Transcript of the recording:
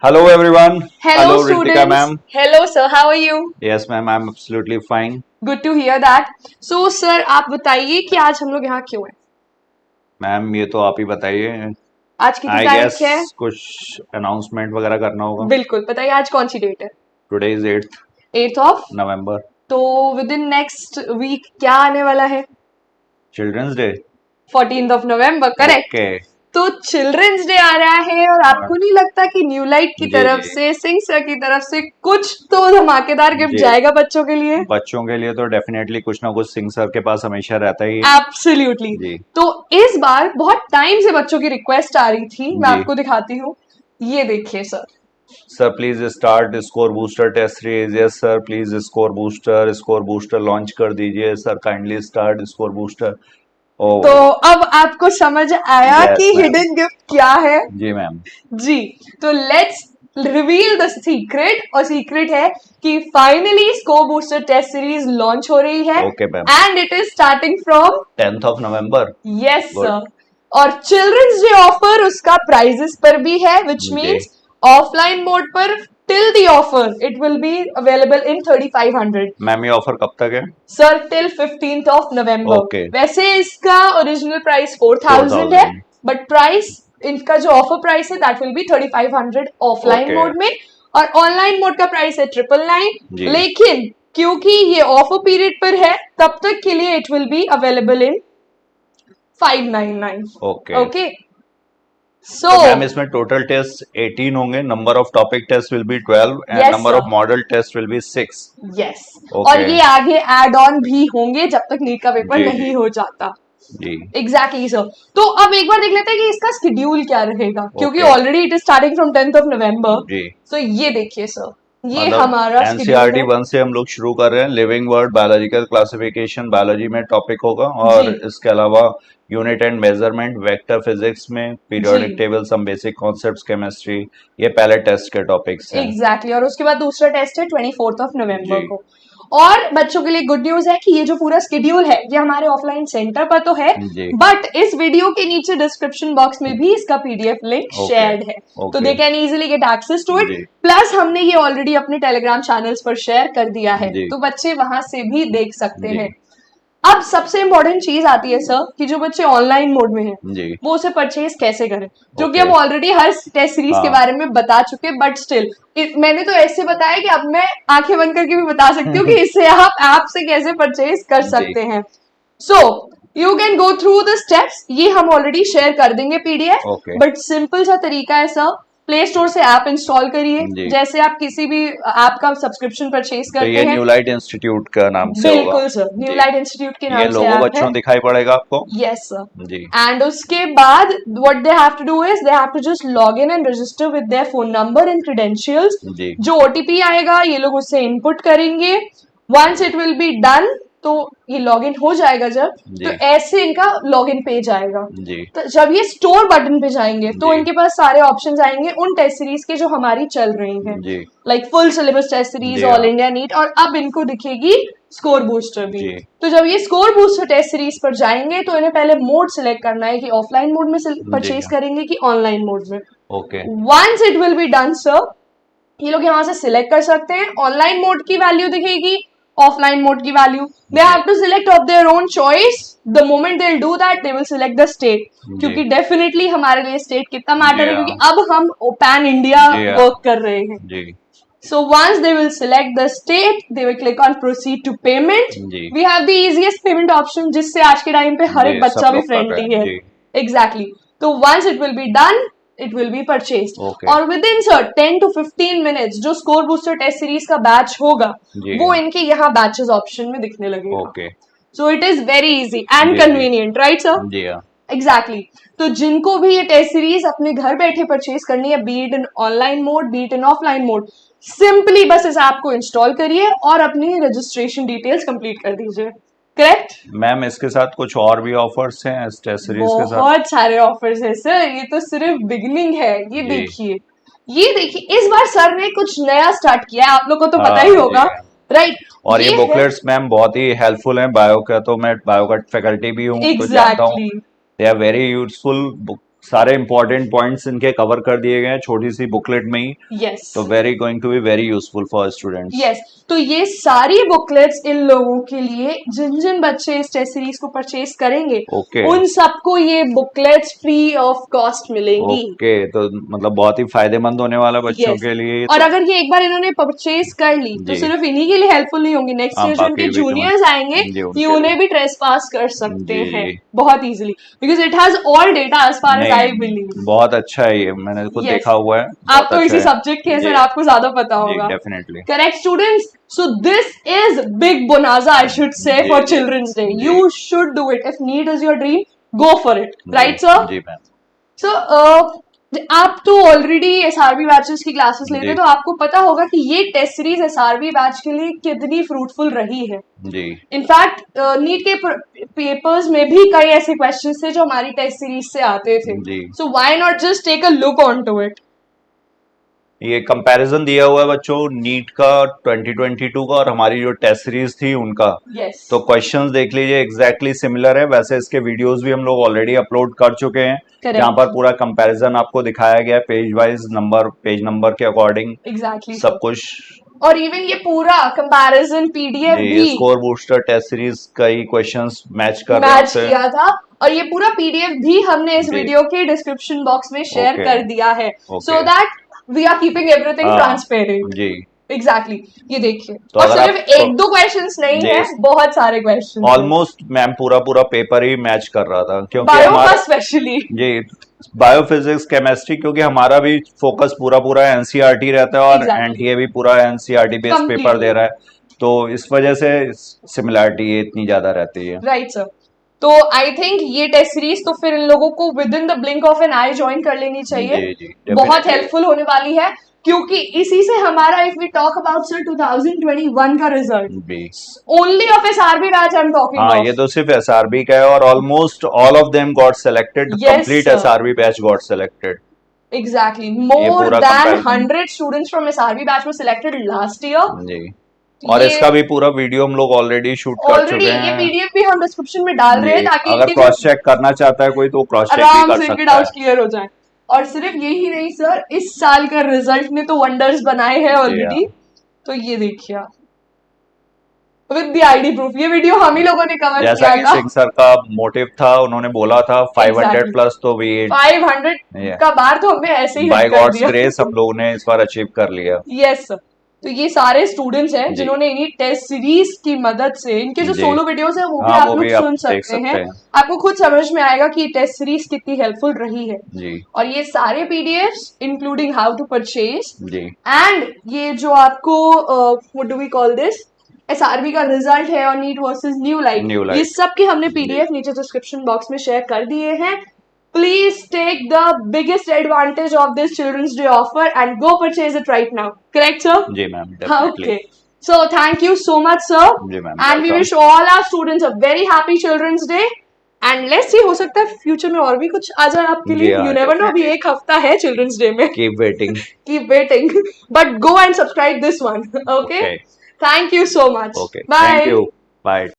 Hello everyone. Hello, Ritika students. ma'am. Hello, sir. How are you? Yes ma'am, I'm absolutely fine. Good to hear that. So, sir, आप बताइए कि आज हम लोग यहाँ क्यों हैं? मैम ये तो आप ही बताइए. आज कितनी आई तारीख गेस है? कुछ अनाउंसमेंट वगैरह करना होगा. बिल्कुल बताइए आज कौन सी डेट है? Today is 8th 8th of November. तो विद इन नेक्स्ट वीक क्या आने वाला है? Children's day. 14th of November, correct. Okay. तो चिल्ड्रंस डे आ रहा है और आपको नहीं लगता कि न्यू लाइट की जी, तरफ जी. से सिंह सर की तरफ से कुछ तो धमाकेदार गिफ्ट जी. जाएगा बच्चों के लिए? बच्चों के लिए तो डेफिनेटली कुछ ना कुछ सिंह सर के पास हमेशा रहता ही है. एब्सोल्युटली. जी. तो इस बार बहुत टाइम से बच्चों की रिक्वेस्ट आ रही थी, मैं जी. आपको दिखाती हूँ. ये देखिए sir. Sir please start score booster test series. Yes sir please score booster launch कर दीजिए sir. Kindly start score booster. ओ तो अब आपको समझ आया Yes, कि ma'am. हिडन गिफ्ट क्या है? जी मैम. जी. तो लेट्स रिवील द सीक्रेट. और सीक्रेट है कि finally score booster test series launch हो रही है okay ma'am. And it is starting from 10th of November. Yes Good. Sir. और चिल्ड्रंस डे ऑफर उसका प्राइजेस पर भी है, विच जी. मीन्स ऑफलाइन मोड पर till the offer it will be available in 3500. Ma'am ये ऑफर कब तक है? Sir till 15th of November. Okay. वैसे इसका ओरिजिनल प्राइस 4000 है, 4000. बट प्राइस इनका जो ऑफर प्राइस है that will be 3500 offline Okay. Mode में. और ऑनलाइन मोड का प्राइस है 999. जी. लेकिन क्योंकि ये ऑफर पीरियड पर है तब तक के लिए it will be available in 599. Okay. Okay. So तो मैम इसमें टोटल टेस्ट 18 होंगे. Number of topic test will be 12 and Yes, number sir. Of model test will be 6. Yes. Okay. और ये आगे एड ऑन भी होंगे जब तक नीट का पेपर जी, नहीं जी. हो जाता. जी. Exactly sir. तो अब एक बार देख लेते हैं कि इसका शेड्यूल क्या रहेगा, क्योंकि Okay. Already it is starting from 10th of November. जी. सो ये देखिए सर, ये हमारा एनसीईआरटी शेड्यूल है. 1 से हम लोग शुरू कर रहे हैं. Living world biological classification biology में टॉपिक होगा. और जी. इसके अलावा unit and measurement vector physics में पीरियोडिक जी. Table some basic concepts chemistry. ये पहले टेस्ट के टॉपिक्स हैं. एग्जैक्टली. और उसके बाद दूसरा टेस्ट है 24th ऑफ नवंबर जी. को. और बच्चों के लिए गुड न्यूज है कि ये जो पूरा शेड्यूल है ये हमारे ऑफलाइन सेंटर पर तो है, जी. बट इस वीडियो के नीचे डिस्क्रिप्शन बॉक्स में भी इसका पीडीएफ लिंक Okay. शेयर्ड है. तो Okay. They can easily get access to it. जी. प्लस हमने ये ऑलरेडी अपने टेलीग्राम चैनल्स पर शेयर कर दिया है, जी. तो बच्चे वहां से भी देख सकते जी. हैं. अब सबसे इंपॉर्टेंट चीज आती है सर कि जो बच्चे ऑनलाइन मोड में हैं जी. वो उसे परचेज कैसे करें, जो कि Okay. हम ऑलरेडी हर टेस्ट सीरीज के हाँ. बारे में बता चुके, बट स्टिल मैंने तो ऐसे बताया कि अब मैं आंखें बंद करके भी बता सकती हूँ कि इसे आप ऐप से कैसे परचेज कर जी. सकते हैं. So you can go through the steps. ये हम ऑलरेडी शेयर कर देंगे पीडीएफ, Okay. बट सिंपल सा तरीका है सर. प्ले स्टोर से ऐप इंस्टॉल करिए, जी. जैसे आप किसी भी ऐप का सब्सक्रिप्शन परचेज तो करते ये हैं. न्यू लाइट इंस्टीट्यूट का नाम से होगा. बिल्कुल सर, न्यू जी. लाइट इंस्टीट्यूट के ये नाम से लोगो ऐप है. बच्चों दिखाई पड़ेगा आपको. Yes sir. जी. एंड उसके बाद what they have to do is they have to just log in and register with their phone number and credentials. जी. जो OTP आएगा ये लोग उससे इनपुट करेंगे. once it will be done तो ये लॉगिन हो जाएगा जब, जी. तो ऐसे इनका लॉगिन पेज आएगा. जी. तो जब ये स्टोर बटन पे जाएंगे तो जी. इनके पास सारे ऑप्शंस आएंगे उन टेस्ट सीरीज के जो हमारी चल रही हैं, जी. Like full syllabus test series, जी, ऑल हाँ. इंडिया नीट, और अब इनको दिखेगी स्कोर बूस्टर भी. जी. तो जब ये स्कोर बूस्टर टेस्ट सीरीज पर जाएंगे तो इन्हें पहले मोड सिलेक्ट करना है कि ऑफलाइन मोड में परचेज जी. करेंगे कि ऑनलाइन मोड में. Okay. Once it will be done sir, ये लोग यहाँ से सिलेक्ट कर सकते हैं. ऑनलाइन मोड की वैल्यू दिखेगी, ऑफलाइन मोड की value. They have to select of their own choice. The moment they will do that they will select the state, क्योंकि डेफिनेटली हमारे लिए स्टेट कितना मैटर है, जी, क्योंकि अब हम पैन इंडिया जी, हाँ. वर्क कर रहे हैं. जी. So once they will select the state, they will click on proceed to payment. Ji. We have the easiest payment option, जिससे आज के टाइम पे हर जी, एक बच्चा सब भी लोग कर रहे फ्रेंडली हैं. है. जी. Exactly. तो once it will be done, it will be purchased. Okay. और within sir 10 to 15 minutes जो स्कोर बूस्टर टेस्ट सीरीज का बैच होगा जी. वो इनके यहाँ बैचेस ऑप्शन में दिखने लगेगा. Okay. So it is very easy and जी, convenient, right sir? जी हाँ. एग्जैक्टली. तो जिनको भी ये टेस्ट सीरीज अपने घर बैठे परचेज करनी है, be it in online mode be it in offline mode, simply बस इस ऐप को इंस्टॉल करिए और अपनी रजिस्ट्रेशन डिटेल्स कंप्लीट कर दीजिए. करेक्ट. मैम इसके साथ कुछ और भी ऑफर्स हैं इस टेस्ट सीरीज के साथ? बहुत सारे ऑफर्स है सर, ये तो सिर्फ बिगिनिंग है. ये जी. देखिए, ये देखिए, इस बार सर ने कुछ नया स्टार्ट किया है, आप लोग को तो पता हाँ, ही होगा, जी. राइट? और ये बुकलेट्स मैम बहुत ही हेल्पफुल हैं. बायो का तो मैं बायो का फैकल्टी भी हूँ, तो जानता हूँ. Exactly. They are very useful सारे इंपॉर्टेंट पॉइंट्स इनके कवर कर दिए गए हैं छोटी सी बुकलेट में ही, यस तो very going to be very useful for students. Yes तो ये सारी बुकलेट्स इन लोगों के लिए जिन जिन बच्चे इस टेस्ट सीरीज को परचेज करेंगे ओके उन सबको ये बुकलेट्स फ्री ऑफ कॉस्ट मिलेंगी। ओके, तो मतलब बहुत ही फायदेमंद होने वाला बच्चों Yes. के लिए। और अगर ये एक बार इन्होंने परचेज कर ली तो जी। सिर्फ इन्हीं के लिए हेल्पफुल नहीं होंगी, नेक्स्ट हाँ, ईयर जो बाकी उनके भी तो जूनियर्स आएंगे जी, उनके ये उन्हें भी ट्रेस पास कर सकते जी, हैं जी। बहुत easily, because it has all data as far as I नहीं, बिलीव। बहुत अच्छा है ये, मैंने खुद Yes. देखा हुआ है। आप बहुत तो अच्छा इसी है। सब्जेक्ट के हैं जी, सर, आपको ज्यादा पता होगा। Definitely. Correct students, so this is big bonanza I should say जी, for जी, Children's Day. जी। You should do it. If need is your dream, go for it. Right sir? जी मैम। So आप तो ऑलरेडी एसआरबी बैचेस की classes लेते जी। हैं तो आपको पता होगा कि ये टेस्ट सीरीज एसआरबी बैच के लिए कितनी फ्रूटफुल रही है। जी इनफैक्ट नीट के पेपर्स में भी कई ऐसे क्वेश्चंस थे जो हमारी टेस्ट सीरीज से आते थे। जी। So why not just take a look on to it. ये कंपैरिजन दिया हुआ है बच्चों नीट का 2022 का और हमारी जो टेस्ट सीरीज थी उनका। यस तो क्वेश्चंस देख लीजिए, एग्जैक्टली सिमिलर है। वैसे इसके वीडियोस भी हम लोग ऑलरेडी अपलोड कर चुके हैं, Correct. जहाँ पर पूरा कंपैरिजन आपको दिखाया गया है page wise, number page number के अकॉर्डिंग एग्जैक्टली सब कुछ। और इवन ये पूरा कंपैरिजन पीडीएफ ये भी स्कोर बूस्टर टेस्ट सीरीज कई क्वेश्चंस मैच कर रहे मैच थे। किया था और ये पूरा पीडीएफ भी हमने इस जी। वीडियो के डिस्क्रिप्शन बॉक्स में शेयर Okay. कर दिया है, Okay. So that we are keeping everything हाँ, ट्रांसपेरेंट। जी। एग्जैक्टली ये देखिए, तो और अगर सिर्फ आप- एक दो क्वेश्चंस नहीं जी। है, बहुत सारे क्वेश्चन। ऑलमोस्ट मैम पूरा पेपर ही मैच कर रहा था, क्योंकि बायो हमारा का स्पेशली। जी बायोफिजिक्स केमिस्ट्री, क्योंकि हमारा भी फोकस पूरा एनसीईआरटी रहता है और Exactly. एंड ये भी पूरा एनसीईआरटी बेस्ड Completely. पेपर दे रहा है, तो इस वजह से सिमिलरिटी इतनी ज्यादा रहती है। राइट सर, तो आई थिंक ये टेस्ट सीरीज तो फिर इन लोगों को within the blink of an eye join कर लेनी चाहिए। जी, जी, बहुत definitely. हेल्पफुल होने वाली है, क्योंकि इसी से हमारा, if we talk about sir 2021 का रिजल्ट, जी only of SRB batch I am talking हाँ, ऑफ। ये तो सिर्फ एसआरबी का है और almost all of them got selected, Yes, complete sir. SRB batch got selected. Exactly, more पूरा then comparison. 100 students from SRB batch were selected last year. जी, और ये- इसका भी पूरा वीडियो हम लोग ऑलरेडी शूट कर ऑलरेडी चुके ये हैं। पीडीएफ भी हम डिस्क्रिप्शन में डाल रहे हैं जी, ताकि अगर इनके क्रॉस चेक करना चाहता है कोई तो क्रॉस चेक भी आराम कर से इनके सकता डाउट्स है। क्लियर हो जाए। और सिर्फ यही नहीं सर, इस साल का रिजल्ट ने तो वंडर्स बनाए हैं ऑलरेडी। तो ये देखिए आप, विद द आईडी प्रूफ, ये वीडियो हम ही लोगों ने कवर जैसा किया कि था। सिंह सर का मोटिव था, उन्होंने बोला था 500 Exactly. प्लस, तो वी 500 Yeah. का बार तो हमने ऐसे ही बाय hit कर गॉड्स दिया। ग्रेस हम लोगों ने इस बार अचीव कर लिया। यस सर, तो ये सारे स्टूडेंट्स हैं जी। जिन्होंने इन्हीं टेस्ट सीरीज की मदद से, इनके जो जी। सोलो वीडियोस हैं वो भी हाँ, आप वो लोग भी आप सुन देख सकते सकते हैं, हैं। आपको खुद समझ में आएगा कि टेस्ट सीरीज कितनी हेल्पफुल रही है। जी और ये सारे PDFs including how to purchase जी एंड ये जो आपको what do we call this, SRB का रिजल्ट है और NEET versus new light, New Light. ये सब की हमने पीडीएफ नीचे डिस्क्रिप्शन बॉक्स में शेयर कर दिए हैं। Please take the biggest advantage of this children's day offer and go purchase it right now. Correct sir? जी ma'am, Okay. Definitely. So thank you so much, sir. जी ma'am, And we welcome. wish all our students a very happy Children's Day. And let's see, हो सकता है future में और भी कुछ आ जाए आपके जी लिए। हाँ, You never know, अभी definitely. एक हफ्ता है चिल्ड्रंस डे में। Keep waiting. Keep waiting. But go and subscribe this one. Okay? Okay. Thank you so much. ओके, Bye. Thank you, bye.